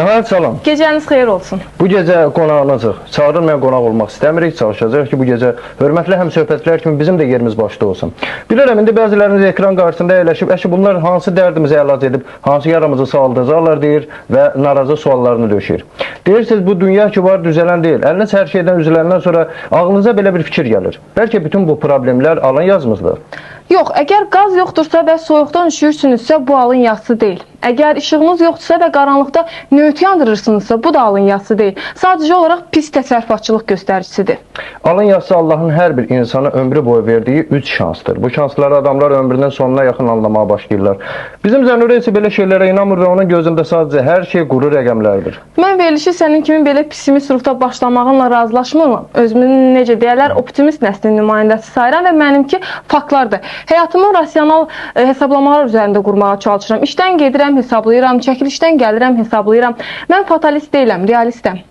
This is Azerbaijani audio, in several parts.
Məhəmməd, salam. Gecəniz xeyir olsun. Bu gecə qonağınızıq. Çağırılmayan qonaq olmaq istəmirik. Çalışacaq ki, bu gecə hörmətli həmsöhbətlər kimi bizim də yerimiz başda olsun. Bilirəm, indi bəziləriniz ekran qarşısında əyləşib, bunlar hansı dərdimizi əlac edib, hansı yaramızı sağaldıracaqlar deyir və narazı suallarını döşür. Deyirsiniz, bu dünya ki var, düzələn deyil. Əliniz hər şeydən üzüləndən sonra ağlınıza belə bir fikir gəlir. Bəlkə bütün bu problemlər alın yazımızdır. Yox, əgər qaz yoxdursa və soyuqdan üşürsünüzsə, bu alın yazısı deyil. Əgər işığınız yoxdursa və qaranlıqda nöğüt yandırırsınızsa, bu da alın yazısı deyil. Sadəcə olaraq pis təsərrüfatçılıq göstəricisidir. Alın yazısı Allahın hər bir insana ömrü boyu verdiyi 3 şansdır. Bu şansları adamlar ömrünün sonuna yaxın anlamaya başlayırlar. Bizim Zənurə isə belə şeylərə inanmır və onun gözündə sadəcə hər şey quru rəqəmlərdir. Mən verilişi sənin kimi belə pessimist ruhda başlamağınla razılaşmıram. Özümün necə deyərlər, optimist nəslinin nümayəndəsi sayıram və mənimki faktlardır. Həyatımı rasional hesablamalar üzərində qurmağa çalışıram. İşdən gedirəm, hesablayıram, çəkilişdən gəlirəm, hesablayıram. Mən fatalist deyiləm, realistəm.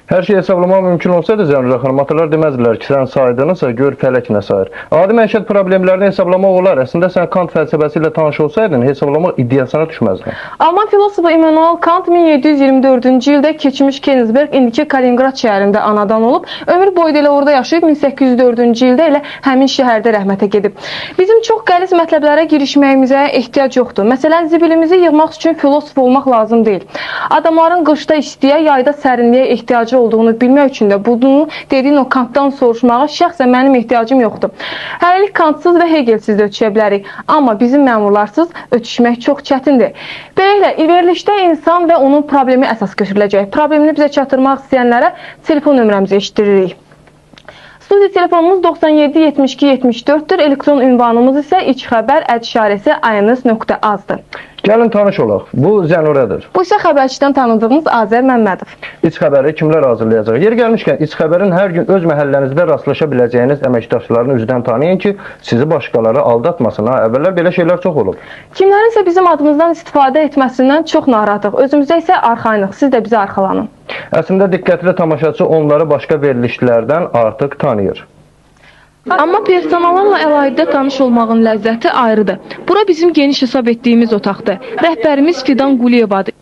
Hər şey hesablamaq mümkün olsaydı Zənurə xanım, atalar deməzdilər ki, sən saydınızsa gör fələk nə sayır. Adi məişət problemlərini hesablamaq olar. Əslində sən Kant fəlsəfəsi ilə tanış olsaydın, hesablamaq iddiasına düşməzdin. Alman filosofu Immanuel Kant 1724-cü ildə keçmiş Königsberg, indiki Kaliningrad şəhərində anadan olub, ömür boyu da elə orada yaşayıb, 1804-cü ildə elə həmin şəhərdə rəhmətə gedib. Bizim çox qəliz mətləblərə girişməyimizə ehtiyac yoxdur. Məsələn, zibilimizi yığmaq üçün filosof olmaq lazım deyil. Adamların qışda istiyə, yayda sərinliyə ehtiyacı olduğunu bilmək üçün də bunu dediyin o Kantdan soruşmağa şəxsən mənim ehtiyacım yoxdur. Hələlik Kantsız və Hegelsiz də ötüşə bilərik. Amma bizim məmurlarsız ötüşmək çox çətindir. Beləliklə, verilişdə insan və onun problemi əsas götürüləcək. Problemini bizə çatdırmaq istəyənlərə telefon nömrəmizi eşitdiririk. Studiya telefonumuz 97 72 74-dür. Elektron ünvanımız isə ichxəbər@ans.az-dır. Gəlin tanış olaq. Bu Zənurədir. Bu isə xəbərçidən tanıdığımız Azər Məmmədov. İç xəbəri kimlər hazırlayacaq? Yer gəlmişkən İç xəbərin hər gün öz məhəllənizdə rastlaşa biləcəyiniz əməkdaşlarını üzdən tanıyın ki, sizi başqaları aldatmasın. Əvvəllər belə şeylər çox olub. Kimlərin isə bizim adımızdan istifadə etməsindən çox narahatıq. Özümüzdə isə arxayınıq. Siz də bizi arxalanın. Əslində diqqətli tamaşaçı onları başqa verilişlərdən artıq tanıyır. Amma personallarla əlaqədə tanış olmağın ləzzəti ayrıdır. Bura bizim geniş hesab etdiyimiz otaqdır. Rəhbərimiz Fidan Quliyevadır.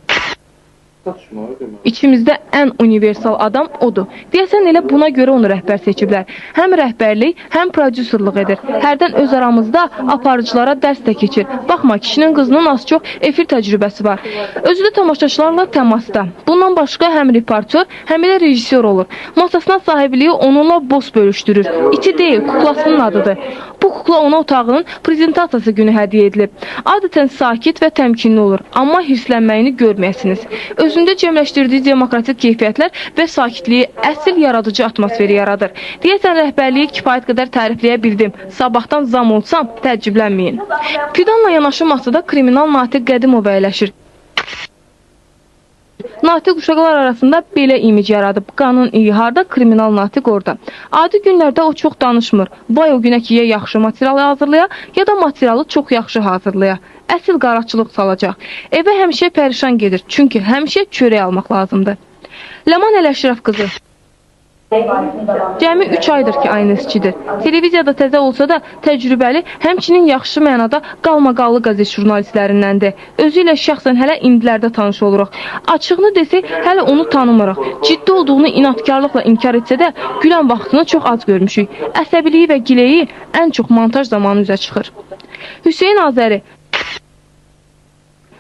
İçimizdə ən universal adam odur. Deyəsən elə buna görə onu rəhbər seçiblər. Həm rəhbərlik, həm prodüserlıq edir. Hərdən öz aramızda aparıcılara dərs də keçir. Baxma, kişinin qızının az çox efir təcrübəsi var. Özü də tamaşaçılarla təmasda. Bundan başqa həm reportör, həm də rejissor olur. Masasına sahibliyi onunla boz bölüşdürür. İti deyil, kuklasının adıdır. Bu kukla ona otağının prezentasiyası günü hədiyyə edilib. Adətən sakit və təmkinli olur, amma hirslənməyini görməyəsiniz. Özündə cəmləşdirdiyi demokratik keyfiyyətlər və sakitliyi əsl yaradıcı atmosferi yaradır. Deyəsən rəhbərliyi kifayət qədər tərifləyə bildim. Sabahdan zam olsam, təəccüblənməyin. Fidanla yanaşı masada kriminal Natiq Qədimov əyləşir. Natiq uşaqlar arasında belə imic yaradıb. Qanun iyi harda, kriminal Natiq orada. Adi günlərdə o çox danışmır. Vay o günə ki, ya yaxşı material hazırlaya, ya da materialı çox yaxşı hazırlaya. Əsl qaraçılıq salacaq. Evə həmişə pərişan gedir. Çünki həmişə çörək almaq lazımdır. Ləman Ələşrəf qızı. Cəmi 3 aydır ki, aynı işçidir. Televiziyada təzə olsa da təcrübəli, həmçinin yaxşı mənada qalmaqallı qəzet jurnalistlərindəndir. Özü ilə şəxsən hələ indilərdə tanış oluruq. Açığını desək, hələ onu tanımırıq. Ciddi olduğunu inatkarlıqla inkar etsə də, gülən vaxtını çox az görmüşük. Əsəbiliyi və gileyi ən çox montaj zamanı üzə çıxır. Hüseyn Azəri.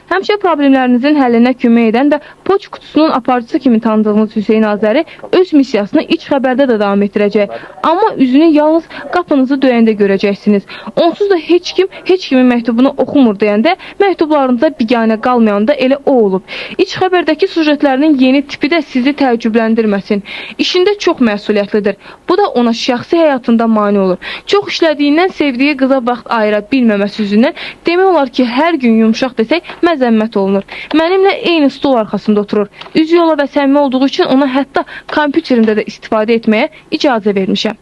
Həmişə problemlərinizin həllinə kömək edən və poçt qutusunun aparıcısı kimi tanıdığınız Hüseyn Azəri öz missiyasını iç xəbərdə də davam etdirəcək. Amma üzünü yalnız qapınızı döyəndə görəcəksiniz. Onsuz da heç kim heç kimin məktubunu oxumur deyəndə, məktublarınıza biganə qalmayanda elə o olub. İç xəbərdəki sujetlərinin yeni tipi də sizi təəccübləndirməsin. İşində çox məsuliyyətlidir. Bu da ona şəxsi həyatında mane olur. Çox işlədiyindən sevdiyi qıza vaxt ayıra bilməməsi üzündən demək olar ki, hər gün yumşaq desək, məzəmmət olunur. Mənimlə eyni stol arxasında oturur. Üzü yola və səmimi olduğu üçün ona hətta kompüterimdə də istifadə etməyə icazə vermişəm.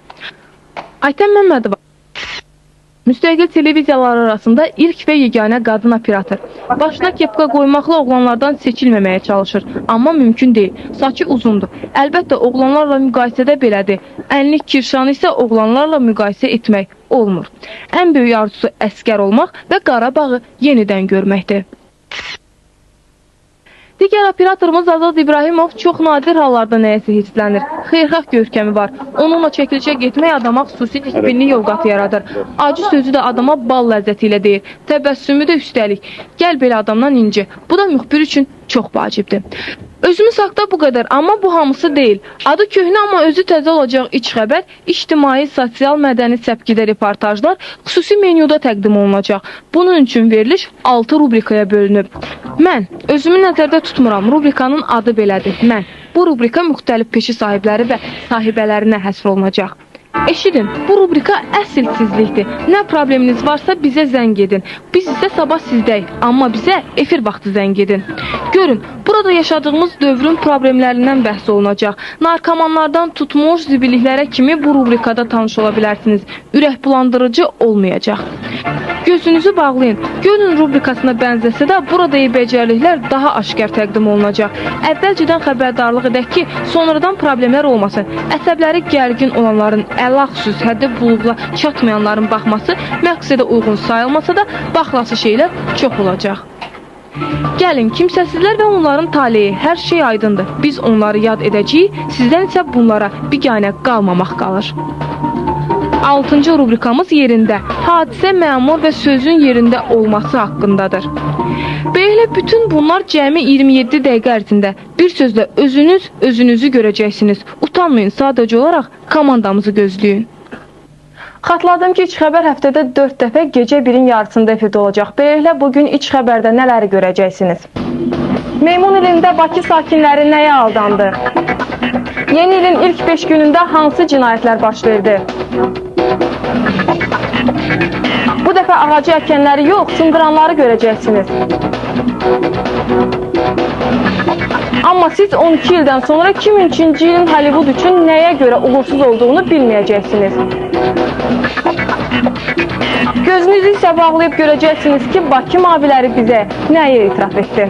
Aytən Məmmədova. Müstəqil televiziyalar arasında ilk və yeganə qadın operator. Başına kepka qoymaqla oğlanlardan seçilməməyə çalışır. Amma mümkün deyil. Saçı uzundur. Əlbəttə, oğlanlarla müqayisədə belədir. Ənlik kirşanı isə oğlanlarla müqayisə etmək olmur. Ən böyük arzusu əskər olmaq və Qarabağı yenidən görməkdir. Digər operatorumuz Azad İbrahimov çox nadir hallarda nəyəsə hisslənir. Xeyirxah görkəmi var. Onunla çəkilişə getmək adama xüsusi nikbinlik yovqatı yaradır. Acı sözü də adama bal ləzzəti ilə deyir. Təbəssümü də üstəlik. Gəl belə adamdan inci. Bu da müxbir üçün çox vacibdir. Özümüz haqda bu qədər, amma bu hamısı deyil. Adı köhnə, amma özü təzə olacaq iç xəbər, ictimai, sosial, mədəni səpkidə reportajlar xüsusi menyuda təqdim olunacaq. Bunun üçün veriliş 6 rubrikaya bölünüb. Mən özümü nəzərdə tutmuram. Rubrikanın adı belədir. Mən. Bu rubrika müxtəlif peşə sahibləri və sahibələrinə həsr olunacaq. Eşidin, bu rubrika əsilsizlikdir. Nə probleminiz varsa bizə zəng edin. Biz isə sabah sizdəyik, amma bizə efir vaxtı zəng edin. Görün, burada yaşadığımız dövrün problemlərindən bəhs olunacaq. Narkomanlardan tutmuş zibilliklərə kimi bu rubrikada tanış ola bilərsiniz. Ürək bulandırıcı olmayacaq. Gözünüzü bağlayın. Görün rubrikasına bənzəsə də burada becərliklər daha aşkar təqdim olunacaq. Əvvəlcədən xəbərdarlıq edək ki, sonradan problemlər olmasın. Əsəbləri gərgin olanların, əlaxüsus həddə buluğla çatmayanların baxması məqsədə uyğun sayılmasa da baxlası şeylər çox olacaq. Gəlin, kimsəsizlər və onların taleyi, hər şey aydındır. Biz onları yad edəcəyik, sizdən isə bunlara biganə qalmamaq qalır. 6-cı rubrikamız yerində. Hadisə, məmur və sözün yerində olması haqqındadır. Belə bütün bunlar cəmi 27 dəqiqə ərzində. Bir sözlə özünüzü görəcəksiniz. Utanmayın, sadəcə olaraq komandamızı gözləyin. Xatladım ki, iç xəbər həftədə 4 dəfə gecə 1-in yarısında efirdə olacaq. Beləliklə, bugün iç xəbərdə nələri görəcəksiniz? Meymun ilində Bakı sakinləri nəyə aldandı? Yeni ilin ilk 5 günündə hansı cinayətlər baş verdi? Bu dəfə ağacı əkənləri yox, sındıranları görəcəksiniz. Amma siz 12 ildən sonra 2003-cü ilin Hollywood üçün nəyə görə uğursuz olduğunu bilməyəcəksiniz. Gözünüzü isə bağlayıb görəcəksiniz ki, Bakı maviləri bizə nəyə etiraf etdi?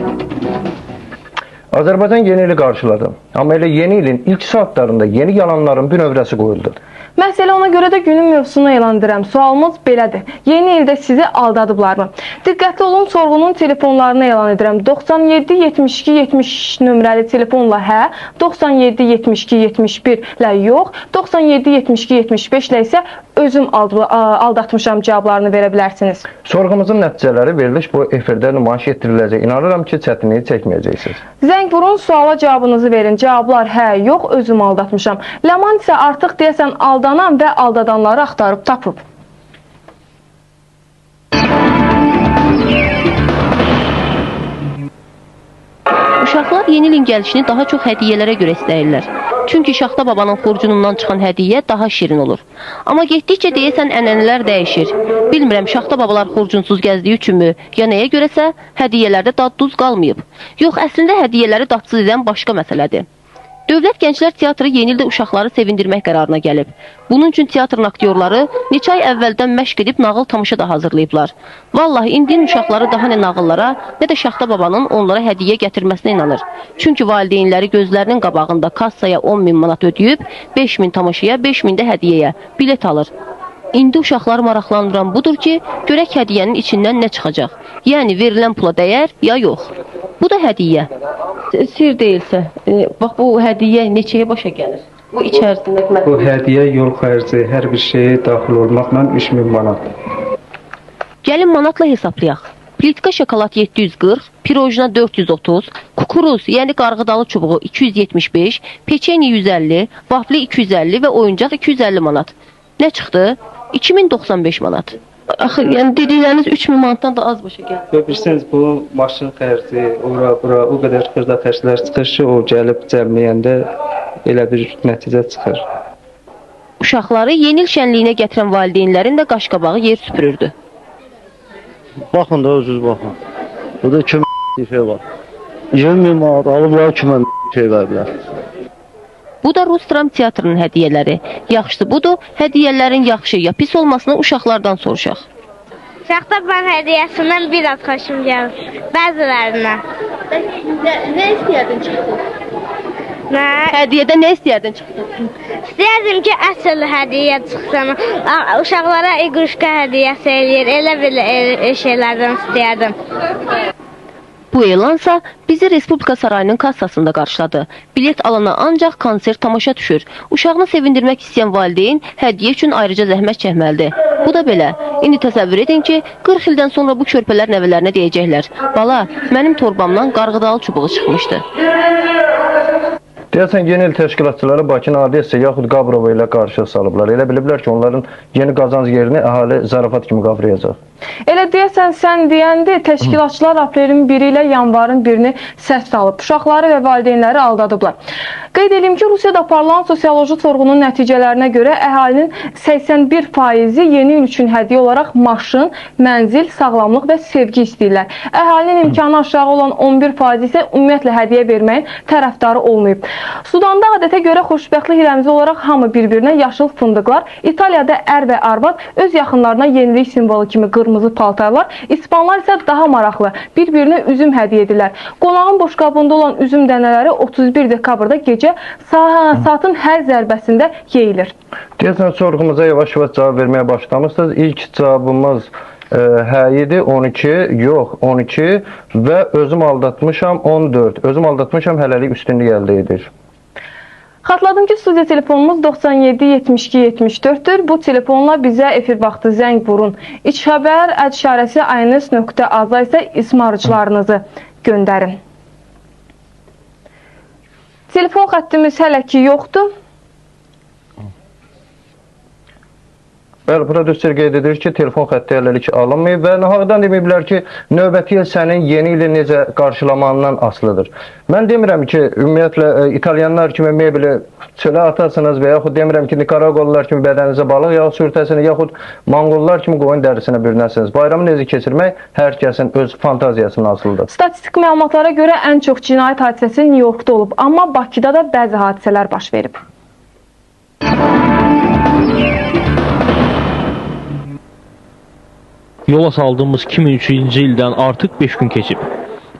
Azərbaycan yeni ili qarşıladı. Amma elə yeni ilin ilk saatlarında yeni yalanların bir növrəsi qoyuldu. Məhz elə ona görə də günün mövzusunu elan edirəm. Sualımız belədir. Yeni ildə sizi aldadıblarmı? Diqqətli olun, sorğunun telefonlarını elan edirəm. 97 72 70 nömrəli telefonla hə, 97 72 71 ilə yox, 97 72 75 ilə isə özüm aldatmışam cavablarını verə bilərsiniz. Sorğumuzun nəticələri veriliş bu efirdə nümayiş etdiriləcək. İnanıram ki, çətinliyi çəkməyəcəksiniz. Zəng vurun, suala cavabınızı verin. Cavablar hə, yox, özüm aldatmışam. Ləman isə artıq deyəsən aldanan və aldadanları axtarıb tapıb. Uşaqlar yeni ilin gəlişini daha çox hədiyyələrə görə istəyirlər. Çünki Şaxta babanın xurcunundan çıxan hədiyyə daha şirin olur. Amma getdikcə deyəsən ənənələr dəyişir. Bilmirəm, Şaxta babalar xurcunsuz gəzdiyi üçünmü, ya nəyə görəsə hədiyyələrdə dad-duz qalmayıb. Yox, əslində hədiyyələri dadsız edən başqa məsələdir. Dövlət Gənclər Teatrı yeni ildə uşaqları sevindirmək qərarına gəlib. Bunun üçün teatrın aktyorları neçə ay əvvəldən məşq edib nağıl tamaşa da hazırlayıblar. Vallahi indi uşaqları daha nə nağıllara, nə də Şaxta babanın onlara hədiyyə gətirməsinə inanır. Çünki valideynləri gözlərinin qabağında kassaya 10.000 manat ödəyib, 5.000 tamaşaya, 5.000 də hədiyyəyə bilet alır. İndi uşaqları maraqlandıran budur ki, görək hədiyyənin içindən nə çıxacaq. Yəni verilən pula dəyər, ya yox. Bu da hədiyyə. Sir deyilsə, bax bu hədiyyə neçəyə başa gəlir? Bu içərisində bu hədiyyə yol xərci, hər bir şeyə daxil olmaqla 3000 manat. Gəlin manatla hesablayaq. Plitka şokolad 740, pirojna 430, kukuruz, yəni qarğıdalı çubuğu 275, peçeni 150, vafli 250 və oyuncaq 250 manat. Nə çıxdı? 2095 manat. Axı, yəni dedikləriniz 3000 manatdan da az başa gəlir. Bilirsiniz, bu maşın xərci, ora, bura, o qədər xırda xərclər çıxır ki, o gəlib cəmləyəndə elə bir nəticə çıxır. Uşaqları yeni il şənliyinə gətirən valideynlərin də qaşqabağı yer süpürürdü. Baxın da özünüz baxın. Burada 2000 şey var. 20.000 manat alıblar 2000 şey veriblər. Bu da Rus dram teatrının hədiyyələri. Yaxşısı budur, hədiyyələrin yaxşı ya pis olmasını uşaqlardan soruşaq. Şaxta baban hədiyyəsindən biraz xoşum gəlir. Bəzilərindən. Nə istəyərdin çıxdı? Nə? Hədiyyədə nə istəyərdin çıxdı? İstəyərdim ki, əsl hədiyyə çıxsın. Uşaqlara iqruşka hədiyyəsi eləyir. Elə belə şeylərdən istəyərdim. Bu elansa bizi Respublika Sarayının kassasında qarşıladı. Bilet alana ancaq konsert tamaşa düşür. Uşağını sevindirmək istəyən valideyn hədiyyə üçün ayrıca zəhmət çəkməlidir. Bu da belə. İndi təsəvvür edin ki, 40 ildən sonra bu körpələr nəvələrinə deyəcəklər. Bala, mənim torbamdan qarğıdalı çubuğu çıxmışdı. Deyəsən, yeni il təşkilatçıları Bakını Odessa yaxud Qabrova ilə qarşı salıblar. Elə biliblər ki, onların yeni qazanc yerini əhali zarafat kimi qavrayacaq. Elə deyəsən, sən deyəndə təşkilatçılar aprelin 1-i ilə yanvarın 1-ni səhv salıb. Uşaqları və valideynləri aldadıblar. Qeyd edeyim ki, Rusiyada aparılan sosioloji sorğunun nəticələrinə görə əhalinin 81%-i yeni il üçün hədiyyə olaraq maşın, mənzil, sağlamlıq və sevgi istəyirlər. Əhalinin imkanı aşağı olan 11% isə ümumiyyətlə hədiyyə verməyin tərəfdarı olmayıb. Sudanda adətə görə xoşbəxtlik rəmzi olaraq hamı bir-birinə yaşıl fındıqlar, İtaliyada ər və arvad öz yaxınlarına yenilik simvolu kimi qırmızı paltarlar, İspanlar isə daha maraqlı bir-birinə üzüm hədiyyə edirlər. Qonağın boşqabında olan üzüm dənələri 31 dekabrda gecə saatın hər zərbəsində yeyilir. Deyəsən, sorğumuza yavaş-yavaş cavab verməyə başlamışsınız. İlk cavabımız hə idi, 12, yox 12 və özüm aldatmışam 14. Özüm aldatmışam hələlik üstünlük əldə edir. Xatladım ki, studiya telefonumuz 97 72 74-dür. Bu telefonla bizə efir vaxtı zəng vurun. İç xəbər @işarəsi aynes.az-a isə ismarıcılarınızı göndərin. Telefon xəttimiz hələ ki yoxdur. Bəli, prodüser qeyd edir ki, telefon xətti hələlik alınmayıb və nahaqdan deməyiblər ki, növbəti il sənin yeni ili necə qarşılamandan asılıdır. Mən demirəm ki, ümumiyyətlə İtalyanlar kimi mebeli çölə atarsınız və yaxud demirəm ki, Nikaragolalılar kimi bədəninizə balıq yağı sürtəsini, yaxud Monqollar kimi qoyun dərisinə bürünəsiniz. Bayramı necə keçirmək hər kəsin öz fantaziyasından asılıdır. Statistik məlumatlara görə ən çox cinayət hadisəsi New Yorkda olub, amma Bakıda da bəzi hadisələr baş verib. Yola saldığımız 2003-cü ildən artıq 5 gün keçib.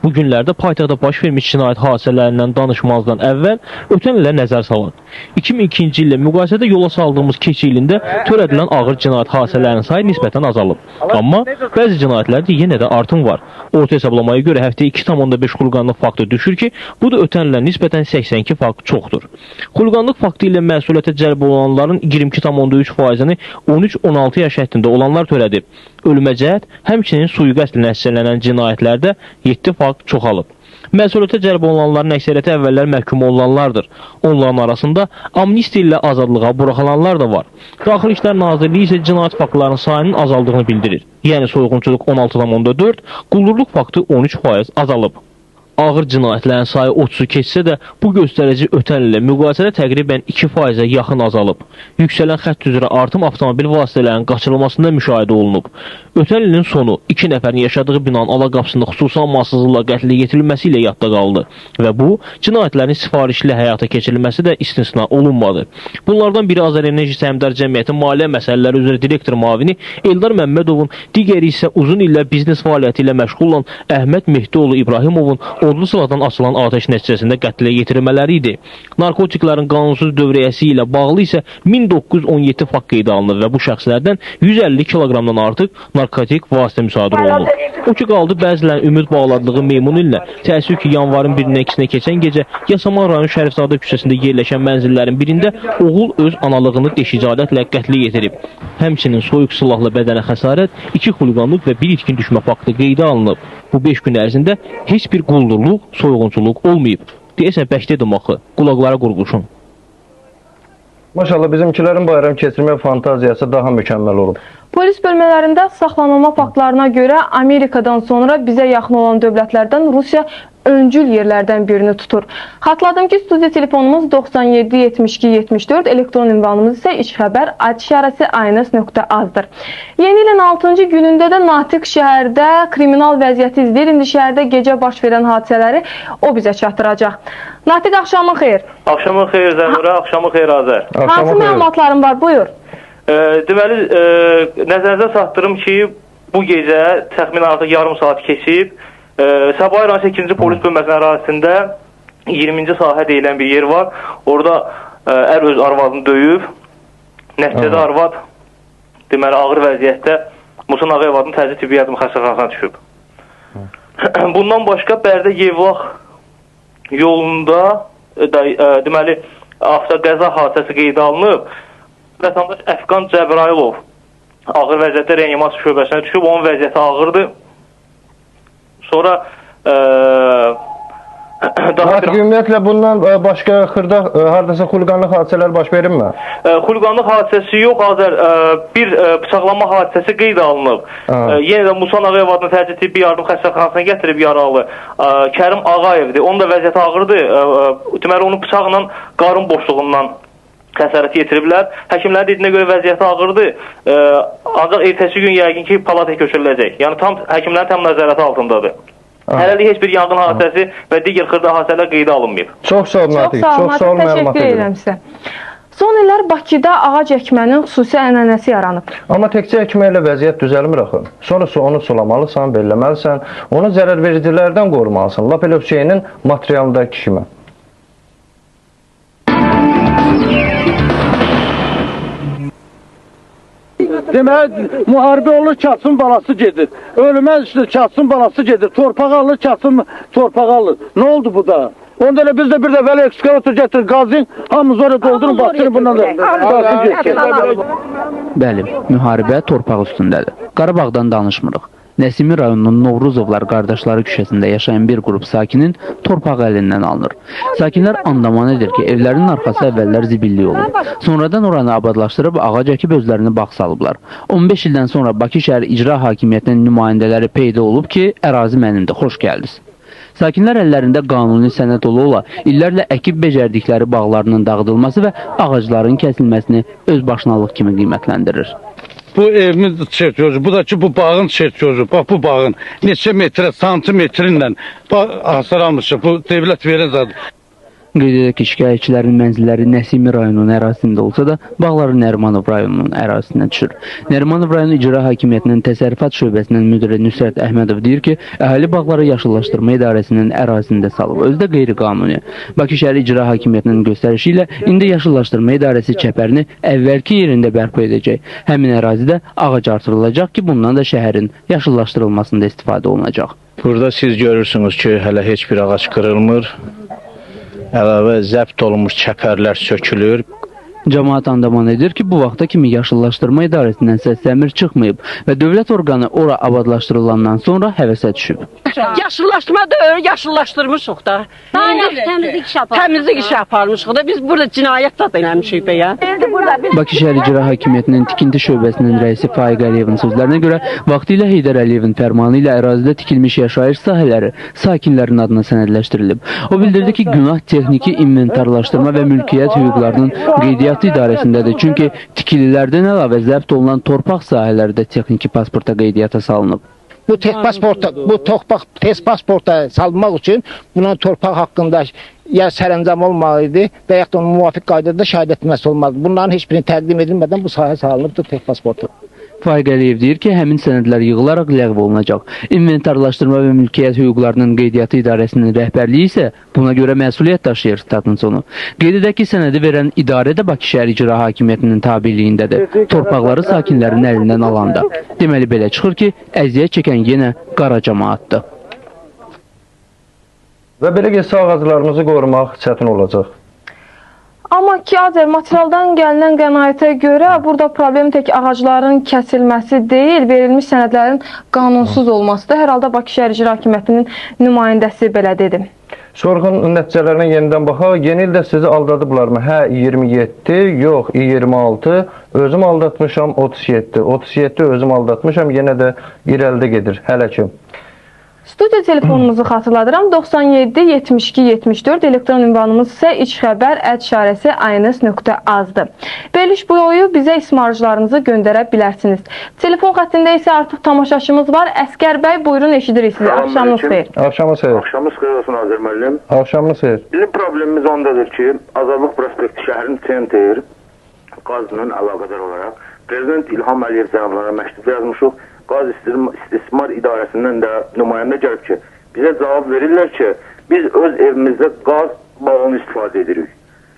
Bu günlərdə paytaxtda baş vermiş cinayət hadisələrindən danışmazdan əvvəl ötən ilə nəzər salın. 2002-ci illə müqayisədə yola saldığımız keçi ilində törədilən ağır cinayət hadisələrinin sayı nisbətən azalıb. Amma bəzi cinayətlərdə yenə də artım var. Orta hesablamaya görə həftəyə 2,5 xulqanlıq faktı düşür ki, bu da ötən ilə nisbətən 82 fakt çoxdur. Xulqanlıq faktı ilə məsuliyyətə cəlb olunanların 22,3%-ni 13-16 yaş həddində olanlar törədib. Ölümə cəhət, həmçinin sui-qəsd nəticələnən cinayətlərdə 7 fakt çoxalıb. Məsuliyyətə cəlb olunanların əksəriyyəti əvvəllər məhkum olunanlardır. Onların arasında amnistiya ilə azadlığa buraxılanlar da var. Daxili İşlər Nazirliyi isə cinayət faktlarının sayının azaldığını bildirir. Yəni soyğunçuluq 16,4, quldurluq faktı 13% azalıb. Ağır cinayətlərin sayı 30-u keçsə də bu göstərici ötən ilə müqayisədə təqribən 2%-ə yaxın azalıb. Yüksələn xətt üzrə artım avtomobil vasitələrinin qaçırılmasında müşahidə olunub. Ötən ilin sonu 2 nəfərin yaşadığı binanın alaqapısında xüsusi amansızlıqla qətlə yetirilməsi ilə yadda qaldı və bu, cinayətlərin sifarişli həyata keçirilməsi də istisna olunmadı. Bunlardan biri Azərenerji Səhmdar Cəmiyyəti Maliyyə Məsələləri üzrə direktor müavini Eldar Məmmədovun, digəri isə uzun illər biznes fəaliyyəti ilə məşğul olan Əhməd Mehdioğlu İbrahimovun odlu silahdan açılan atəş nəticəsində qətlə yetirilmələri idi. Narkotiklərin qanunsuz dövriyyəsi ilə bağlı isə 1917 fakt qeydə alınıb və bu şəxslərdən 150 kiloqramdan artıq narkotik vasitə müsadirə olunub. O ki qaldı bəzilərin ümid bağladığı meymun ilə. Təəssüf ki, yanvarın 1-dən 2-sinə keçən gecə Yasamal rayon Şərifzadə küçəsində yerləşən mənzillərin birində oğul öz analığını deşici alətlə qətlə yetirib. Həmçinin soyuq silahlı bədənə xəsarət, 2 xuliqanlıq və 1 itkin düşmə faktı qeydə alınıb. Bu 5 gün ərzində heç bir quldurluq, soyğunçuluq olmayıb. Deyəsən, bəkdədim axı, qulaqlara qurğuşun. Maşallah, bizimkilərin bayram keçirmə fantaziyası daha mükəmməl olub. Polis bölmələrində saxlanılma faktlarına görə Amerikadan sonra bizə yaxın olan dövlətlərdən Rusiya öncül yerlərdən birini tutur. Xatladım ki, studiya telefonumuz 97 72 74, elektron ünvanımız isə içxəbər @işarəsi aynes.az-dır. Yeni ilin 6-cı günündə də Natiq şəhərdə kriminal vəziyyəti izləyir. İndi şəhərdə gecə baş verən hadisələri o bizə çatdıracaq. Natiq, axşamın xeyir. Axşamın xeyir Zəmura, axşamın xeyir Azər. Hansı məlumatların var? Buyur. Deməli, nəzərinizə çatdırım ki, bu gecə təxminən artıq yarım saat keçib, Səbahi rayon 8-ci polis bölməsinin ərazisində 20-ci sahə deyilən bir yer var. Orada ər öz arvadını döyüb, nəticədə arvad deməli ağır vəziyyətdə Musa Ağayevadın təcili tibbi yardım xəstəxanasına düşüb. Bundan başqa Bərdə Yevlax yolunda deməli avtoqəza hadisəsi qeydə alınıb. Vətəndaş Əfqan Cəbrayılov ağır vəziyyətdə reanimasiya şöbəsinə düşüb, onun vəziyyəti ağırdır. Sonra daha bir... Ümumiyyətlə bundan başqa xırda hardasa xuliqanlıq hadisələr baş verirmi? Xuliqanlıq hadisəsi yox, Azər. Bir bıçaqlanma hadisəsi qeydə alınıb. Yenə də Musa Ağayev adına təcili tibbi yardım xəstəxanasına gətirib yaralı. Kərim Ağayevdir. Onun da vəziyyəti ağırdır. Deməli, onun bıçaqla qarın boşluğundan xəsarət yetiriblər. Həkimlərin dediyinə görə vəziyyəti ağırdır. Ancaq ertəsi gün yəqin ki, palataya köçürüləcək. Yəni həkimlərin tam nəzarəti altındadır. Hələlik heç bir yanğın hadisəsi və digər xırda hadisələr qeydə alınmayıb. Çox sağ olun, Natiq. Çox sağ olun, təşəkkür edirəm sizə. Son illər Bakıda ağac əkmənin xüsusi ənənəsi yaranıb. Amma təkcə əkməklə vəziyyət düzəlmir axı. Sonra onu sulamalısan, belləməlisən, onu zərərvericilərdən qorumalısan. Lap elə Hüseynin materialındakı kimi. Deməli, müharibə olur, çatsın balası gedir. Ölümə işte çatsın balası gedir. Torpaq alır, çatsın torpaq alır. Ne oldu bu da? Onda da biz de bir de böyle ekskavator getir, gazın, hamımız oraya doldurun, baksın bundan da. Bəli, müharibə torpaq üstündədir. Qarabağdan danışmırıq. Nəsimi rayonunun Novruzovlar qardaşları küçəsində yaşayan bir qrup sakinin torpağı əlindən alınır. Sakinlər andaman edir ki, evlərinin arxası əvvəllər zibillik olub. Sonradan oranı abadlaşdırıb ağac əkib özlərini bağ salıblar. 15 ildən sonra Bakı şəhər icra hakimiyyətinin nümayəndələri peyda olub ki, ərazi mənimdir, xoş gəldiniz. Sakinlər əllərində qanuni sənəd ola illərlə əkib becərdikləri bağlarının dağıdılması və ağacların kəsilməsini özbaşınalıq kimi qiymətləndirir. Bu evimiz çerçozu, bu da ki bu bağın çerçozu. Bax bu bağın neçə metrə, santimetrlə hasar almışıq. Bu devlət verən zadı. Qeyd edək ki, şikayətçilərin mənzilləri Nəsimi rayonunun ərazisində olsa da, bağları Nərimanov rayonunun ərazisinə düşür. Nərimanov rayon icra hakimiyyətinin təsərrüfat şöbəsinin müdiri Nüsrət Əhmədov deyir ki, əhali bağları yaşıllaşdırma idarəsinin ərazisində salıb, özü də qeyri-qanuni. Bakı şəhər icra hakimiyyətinin göstərişi ilə indi yaşıllaşdırma idarəsi çəpərini əvvəlki yerində bərpa edəcək. Həmin ərazidə ağac artırılacaq ki, bundan da şəhərin yaşıllaşdırılmasında istifadə olunacaq. Burada siz görürsünüz ki, hələ heç bir ağac qırılmır. Əlavə zəbt olunmuş çəpərlər sökülür. Cəmaət andaman edir ki, bu vaxta kimi yaşıllaşdırma idarəsindən səsləmir çıxmayıb və dövlət orqanı ora abadlaşdırılandan sonra həvəsə düşüb. Yaşıllaşma da yaşıllaşdırmışıq da. Təmizlik işi aparmışıq da. Biz burada cinayət də eləmişik bəyə. Bakı şəhər icra hakimiyyətinin tikinti şöbəsinin rəisi Faiq Əliyevin sözlərinə görə vaxtilə Heydər Əliyevin fərmanı ilə ərazidə tikilmiş yaşayış sahələri sakinlərin adına sənədləşdirilib. O bildirdi ki, günah texniki inventarlaşdırma və mülkiyyət hüquqlarının qeydiyyatı idarəsindədir. Çünki tikililərdən əlavə zəbt olunan torpaq sahələri də texniki pasporta qeydiyyata salınıb. Bu test pasporta salınmaq üçün buna torpaq haqqında ya sərəncam olmalıdır və yaxud da onun müvafiq qaydada şəhadət etməsi olmalıdır. Bunların heç birini təqdim edilmədən bu sahə salınıbdır test pasportu. Faiq Əliyev deyir ki, həmin sənədlər yığılaraq ləğv olunacaq. İnventarlaşdırma və mülkiyyət hüquqlarının qeydiyyatı idarəsinin rəhbərliyi isə buna görə məsuliyyət daşıyır, statın sonu. Qeyd edək ki, sənədi verən idarə də Bakı şəhər icra hakimiyyətinin tabirliyindədir. Torpaqları sakinlərin əlindən alanda. Deməli belə çıxır ki, əziyyət çəkən yenə qara cəmaatdır. Və belə ki, ağaclarımızı qorumaq çətin olacaq. Amma ki, Azər, materialdan gəlinən qənaətə görə burada problem tək ağacların kəsilməsi deyil, verilmiş sənədlərin qanunsuz olmasıdır. Hər halda Bakı şəhər icra hakimiyyətinin nümayəndəsi belə dedi. Sorğun nəticələrinə yenidən baxaq. Yeni ildə sizi aldadıblarmı? Hə, 27, yox, 26, özüm aldatmışam, 37, 37 özüm aldatmışam, yenə də irəlidə gedir, hələ ki. Studiya telefonumuzu xatırladıram. 97 72 74, elektron ünvanımız isə içxəbər@aynes.az-dır. Veriliş boyu bizə ismarıcılarınızı göndərə bilərsiniz. Telefon xəttində isə artıq tamaşaçımız var. Əskər bəy, buyurun, eşidirik sizi. Axşamınız xeyir. Axşamınız xeyir. Axşamınız xeyir olsun Azər müəllim. Axşamınız xeyir. Bizim problemimiz ondadır ki, Azadlıq prospekti şəhərin sentr qazla əlaqədar olaraq Prezident İlham Əliyev cənablarına məktub yazmışıq. Qaz İstismar İdarəsindən də nümayəndə gəlib ki, bizə cavab verirlər ki, biz öz evimizdə qaz balonu istifadə edirik.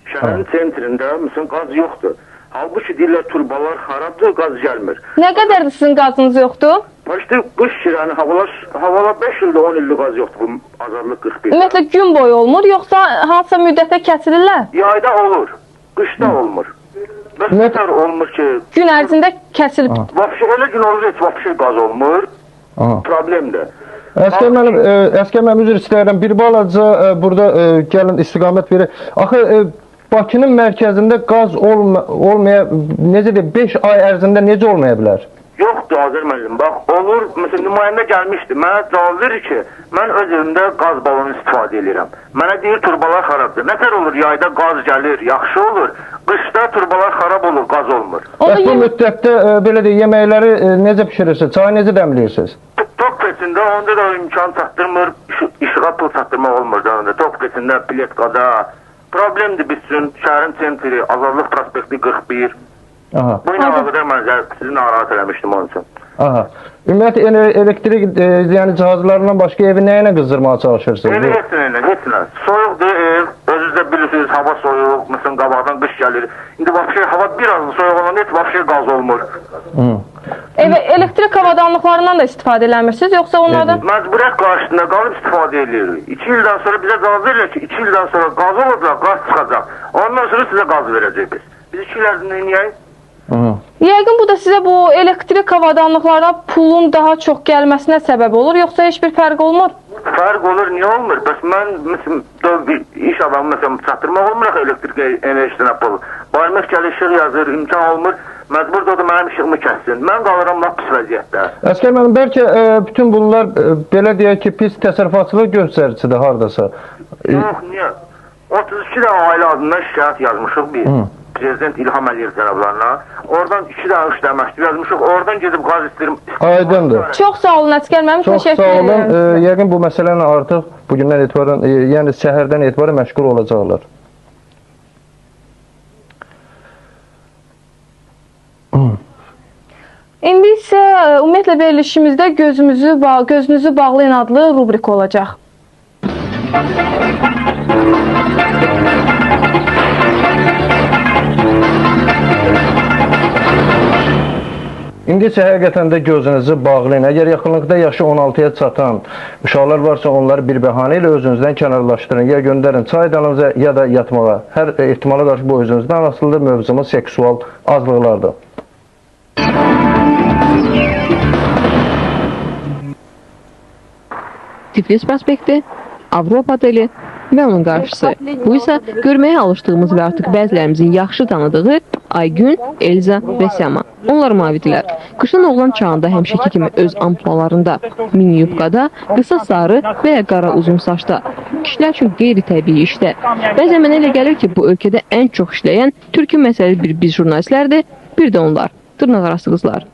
Şəhərin sentrində məsələn qaz yoxdur. Halbuki deyirlər turbalar xarabdır, qaz gəlmir. Nə qədərdir sizin qazınız yoxdur? İşte qış şirəni havalar 5 ildə 10 illik qaz yoxdur bu azadlıq 41. Ümumiyyətlə gün boyu olmur, yoxsa hansısa müddətdə kəsilirlər? Yayda olur, qışda olmur. Bəs nətər olmur ki? Gün ərzində kəsilib. Vapşi elə gün olur, heç vapşi qaz olmur. Problemdir. Əskər mənim üzr istəyirəm. Bir balaca burada gəlin istiqamət verir. Axı Bakının mərkəzində qaz necə deyim, 5 ay ərzində necə olmaya bilər? Yoxdur Azər müəllim. Bax, olur, məsələn, nümayəndə gəlmişdi. Mənə cavab verir ki, mən öz evimdə qaz balonu istifadə edirəm. Mənə deyir, turbalar xarabdır. Nətər olur, yayda qaz gəlir, yaxşı olur. Qışda turbalar xarab olur, qaz olmur. Bəs bu müddətdə, belə deyək, yeməkləri necə pişirirsiniz, çayı necə dəmləyirsiniz? Tok keçində, onda da imkan çatdırmır, işığa pul çatdırmaq olmur da onda. Tok keçində, pletkada. Problemdir biz üçün, şəhərin sentri, Azadlıq prospekti 41. Bu ilə əlaqədar mən sizi narahat eləmişdim onun üçün. Ümumiyyətlə, elektrik cihazlarından başqa evi nə ilə qızdırmağa çalışırsınız? Evi heç nə. Soyuqdur ev, özünüz də bilirsiniz, hava soyuq, məsələn, qabaqdan qış gəlir. İndi hava biraz soyuq olan heç qaz olmur. Elektrik avadanlıqlarından da istifadə eləmirsiniz, yoxsa onlardan? Məcburiyyət qarşısında qalıb istifadə edirik. 2 ildən sonra bizə cavab verirlər ki, 2 ildən sonra qaz olacaq, qaz çıxacaq. Ondan sonra sizə qaz verəcək biz. Biz 2 il ərzində neyək? Yəqin bu da sizə bu elektrik avadanlıqlara pulun daha çox gəlməsinə səbəb olur, yoxsa heç bir fərq olmur? Fərq olur, niyə olmur? Bəs mən, məsələn, iş adamı, məsələn, çatdırmaq olmur axı elektrik enerjisinə pul. Bayırmaq gəlir, işıq yazır, imkan olmur. Məcburdur o da mənim işığımı kəssin. Mən qalıram lap pis vəziyyətdə. Əskər mənim, bəlkə bütün bunlar, belə deyək ki, pis təsərrüfatçılıq göstəricidir haradasa. Yox, niyə? 32 də ailə adından şikayət yazmışıq biz. Prezident İlham Əliyev cənablarına. Oradan 2 dənə 3 dənə məktub yazmışıq. Oradan gedib qaz istəyirəm. Aydındır. Çox sağ olun Əskər mənim, təşəkkür edirəm. Çox sağ olun. Yəqin bu məsələni artıq bugündən etibarən, yəni səhərdən etibarən məşğul olacaqlar. İndi isə ümumiyyətlə verilişimizdə gözünüzü bağlayın adlı rubrik olacaq. İndi isə həqiqətən də gözünüzü bağlayın. Əgər yaxınlıqda yaşı 16-ya çatan uşaqlar varsa, onları bir bəhanə ilə özünüzdən kənarlaşdırın. Ya göndərin çay dalınıza, ya da yatmağa. Hər ehtimala qarşı bu özünüzdən asılıdır. Mövzumuz seksual azlıqlardır. Tiflis prospekti, Avropa dili və onun qarşısı. Bu isə görməyə alışdığımız və artıq bəzilərimizin yaxşı tanıdığı Aygün, Elza və Səma. Onlar mavidilər. Qışın oğlan çağında həmişəki kimi öz ampulalarında, mini yubqada, qısa sarı və ya qara uzun saçda. Kişilər üçün qeyri-təbii işdə. Bəzən mənə elə gəlir ki, bu ölkədə ən çox işləyən türkü məsələli biz jurnalistlərdir, bir də onlar, dırnaqarası qızlar.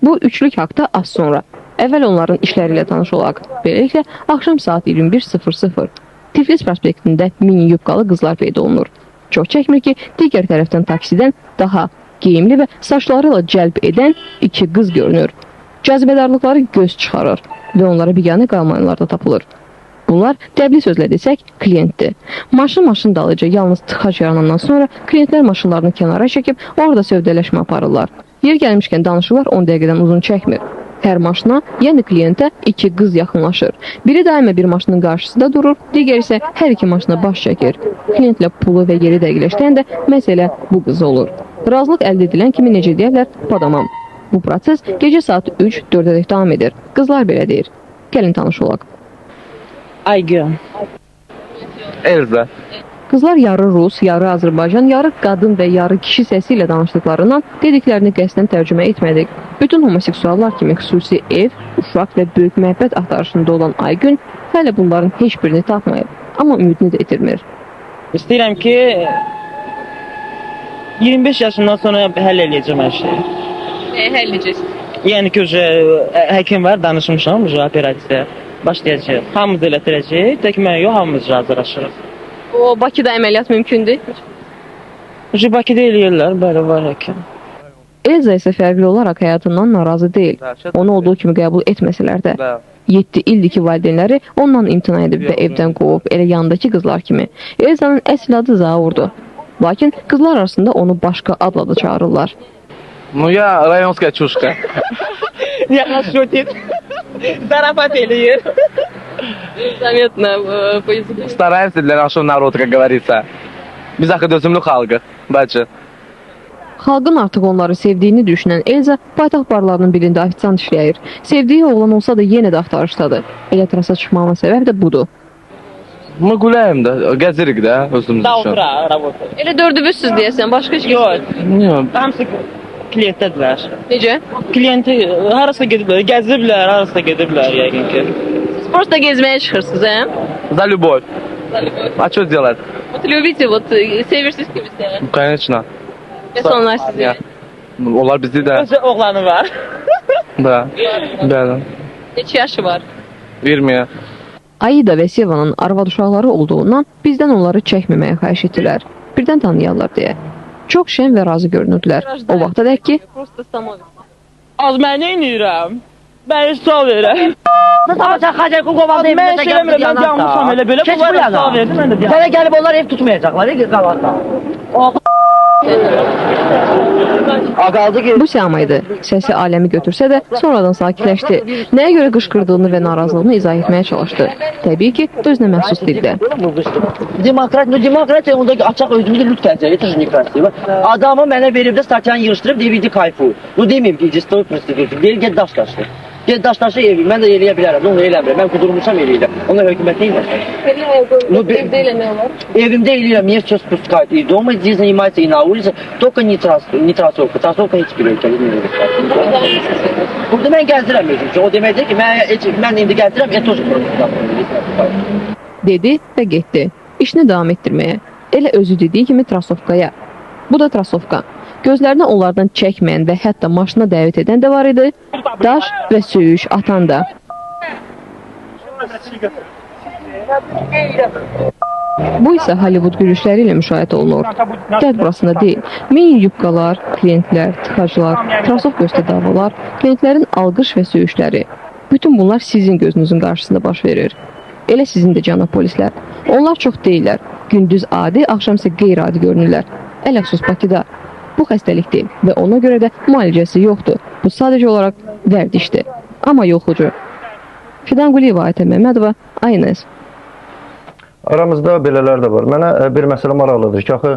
Bu üçlük haqda az sonra. Əvvəl onların işləri ilə tanış olaq. Beləliklə, axşam saat 21:00 Tiflis prospektində mini yubqalı qızlar peyda olunur. Çox çəkmir ki, digər tərəfdən taksidən daha geyimli və saçlarıyla cəlb edən 2 qız görünür. Cazibədarlıqları göz çıxarır və onlara biganə qalmayanlar da tapılır. Bunlar, dəbli sözlə desək, klientdir. Maşın dalıca yalnız tıxac yaranandan sonra klientlər maşınlarını kənara çəkib orada sövdələşmə aparırlar. Yer gəlmişkən danışıqlar 10 dəqiqədən uzun çəkmir. Hər maşına, yəni klientə 2 qız yaxınlaşır. Biri daima bir maşının qarşısında durur, digər isə hər 2 maşına baş çəkir. Klientlə pulu və yeri dəqiqləşdən də məsələ bu qız olur. Razılıq əldə edilən kimi necə deyərlər, padamam. Bu proses gecə saat 3-4-ə davam edir. Qızlar belə deyir. Gəlin tanış olaq. Aygün. Elza. Qızlar yarı Rus, yarı Azərbaycan, yarı qadın və yarı kişi səsi ilə danışdıqlarından dediklərini qəsdən tərcümə etmədik. Bütün homoseksuallar kimi xüsusi ev, uşaq və böyük məhəbbət axtarışında olan Aygün hələ bunların heç birini tapmayıb, amma ümidini də itirmir. İstəyirəm ki 25 yaşından sonra həll eləyəcəm hər şeyi. Həll edəcəksin? Yəni ki, həkim var, danışmışam, operasiya başlayacaq. Hamımız elətdirəcək, tək mən yox, hamımız hazırlaşırıq. O, Bakıda əməliyyat mümkündür? Bakıda eləyirlər, bəli, var həkim. Elza isə fərqli olaraq həyatından narazı deyil. Onu olduğu kimi qəbul etməsələr də. 7 ildir ki, valideynləri ondan imtina edib və evdən qovub, elə yanındakı qızlar kimi. Elzanın əsl adı Zaurdur. Lakin qızlar arasında onu başqa adla da çağırırlar. Ну, я районская чушка. Niye şutit? Zarafat eləyir. Заметно по языку. Стараемся для нашего народа, как говорится. Biz axı dözümlü xalqıq, bacı. Xalqın artıq onları sevdiyini düşünən Elza paytaxt barlarının birində ofisiant işləyir. Sevdiyi oğlan olsa da yenə də axtarışdadır. Elə trasa çıxmağına səbəb də budur. Мы гуляем, да, gəzirik də özümüz üçün. Elə dördüvüzsüz deyəsən, başqa heç Yox, yox, hamısı klientdədirlər. Necə? Klienti harasa gediblər, gəziblər, harasa gediblər yəqin ki. Siz просто gezməyə çıxırsınız, hə? За любовь. А что делать? Вот любите, вот sevirsiniz kimisi. Конечно. Bəs onlar sizi. Onlar bizi də. Özü oğlanı var. Da. Bəli. Neçə yaşı var? 20. Aida və Sevanın arvad uşaqları olduğundan bizdən onları çəkməməyə xahiş etdilər. Birdən tanıyarlar deyə. Çox şən və razı görünürdülər. O vaxta dək ki, Az mən neynirəm? Mən heç sual verirəm. Sən Xəzər Qulqovalda evində gəlib Mən gəlmişəm elə belə. Bunlara sual verdim, mən də deyəm. Sənə gəlib onlar ev tutmayacaqlar, qalarsa. bu Səma idi. Səsi aləmi götürsə də sonradan sakitləşdi. Nəyə görə qışqırdığını və narazılığını izah etməyə çalışdı. Təbii ki, özünə məxsus dildə. Demokratiya onda açaq özümüzü lütfəcə, это некрасиво. Adamı mənə verib də statiyanı yığışdırıb deyib idi kayfu. Bu deməyim ki, stoy prostitut. Deyir get daş daşı. Get daş daşı evi. Mən də eləyə bilərəm. Onu eləmirəm. Mən qudurmuşam eləyirəm. Ona hökumət nə etməsin? Evdə eləmək olar. Evimdə eləyirəm. Мне все спускают. И дома здесь занимается, и на улице. Только не трасовка. Трасовка heç bir ölkədə nə Burada mən gəzdirəm özüm üçün. O deməkdir ki, mən indi gəzdirəm, etoz dedi və getdi. İşini davam etdirməyə. Elə özü dediyi kimi trasovkaya. Bu da trasovka. Gözlərini onlardan çəkməyən və hətta maşına dəvət edən də var idi. Daş və söyüş atan da. Bu isə Hollywood gülüşləri ilə müşahidə olunur. Dərd burasında deyil. Mini yubqalar, klientlər, tıxaclar, trasovka üstə davalar, klientlərin alqış və söyüşləri. Bütün bunlar sizin gözünüzün qarşısında baş verir. Elə sizin də cənab polislər. Onlar çox deyirlər. Gündüz adi, axşam isə qeyri-adi görünürlər. Əl-əxsus Bakıda. Bu xəstəlikdir və ona görə də müalicəsi yoxdur. Bu sadəcə olaraq vərdişdir. Amma yoxucu. Fidan Quliyeva, Aytən Məmmədova, ANS. Aramızda belələr də var. Mənə bir məsələ maraqlıdır ki, axı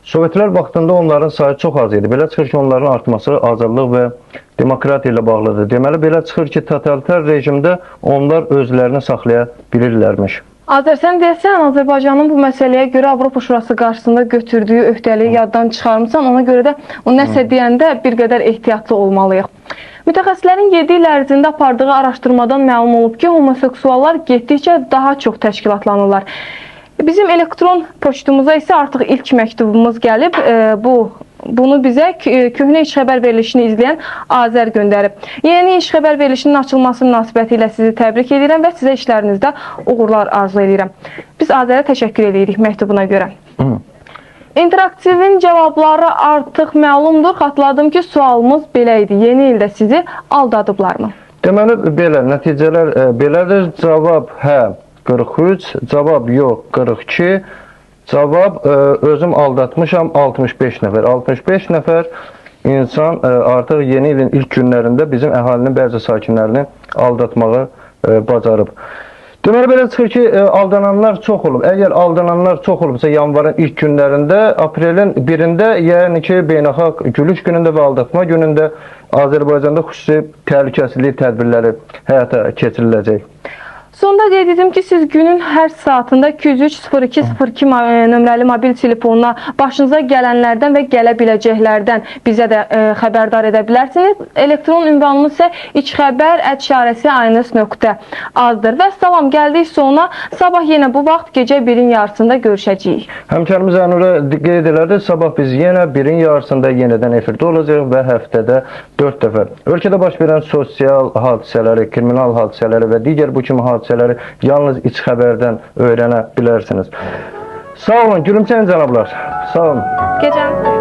Sovetlər vaxtında onların sayı çox az idi. Belə çıxır ki, onların artması azadlıq və demokratiya ilə bağlıdır. Deməli, belə çıxır ki, totalitar rejimdə onlar özlərini saxlaya bilirlərmiş. Azər, sən deyəsən, Azərbaycanın bu məsələyə görə Avropa Şurası qarşısında götürdüyü öhdəliyi yaddan çıxarmısan, ona görə də o nəsə deyəndə bir qədər ehtiyatlı olmalıyıq. Mütəxəssislərin 7 il ərzində apardığı araşdırmadan məlum olub ki, homoseksuallar getdikcə daha çox təşkilatlanırlar. Bizim elektron poçtumuza isə artıq ilk məktubumuz gəlib. Bunu bizə köhnə iş xəbər verilişini izləyən Azər göndərib. Yeni iş xəbər verilişinin açılması münasibəti ilə sizi təbrik edirəm və sizə işlərinizdə uğurlar arzu edirəm. Biz Azərə təşəkkür edirik məktubuna görə. İnteraktivin cavabları artıq məlumdur. Xatırladım ki, sualımız belə idi. Yeni ildə sizi aldadıblarmı? Deməli, belə, nəticələr belədir. Cavab hə, 43, cavab yox, 42, cavab özüm aldatmışam 65 nəfər. 65 nəfər insan artıq yeni ilin ilk günlərində bizim əhalinin bəzi sakinlərini aldatmağı bacarıb. Deməli, belə çıxır ki, aldananlar çox olub. Əgər aldananlar çox olubsa yanvarın ilk günlərində, aprelin 1-də, yəni ki, beynəlxalq gülüş günündə və aldatma günündə Azərbaycanda xüsusi təhlükəsizlik tədbirləri həyata keçiriləcək. Sonda qeyd edim ki, siz günün hər saatında 203-0202 nömrəli mobil telefonuna başınıza gələnlərdən və gələ biləcəklərdən bizə də xəbərdar edə bilərsiniz. Elektron ünvanımız isə ichxəbər@ans.az-dır. Və salam, gəldik sona. Sabah yenə bu vaxt gecə 1-in yarısında görüşəcəyik. Həmkarımız Ənurə qeyd elədi, sabah biz yenə 1-in yarısında yenidən efirdə olacaq və həftədə 4 dəfə. Ölkədə baş verən sosial hadisələri, kriminal hadisələri və digər bu kimi hadisələri yalnız iç xəbərdən öyrənə bilərsiniz. Sağ olun, gülümsəyin cənablar. Sağ olun. Gecən.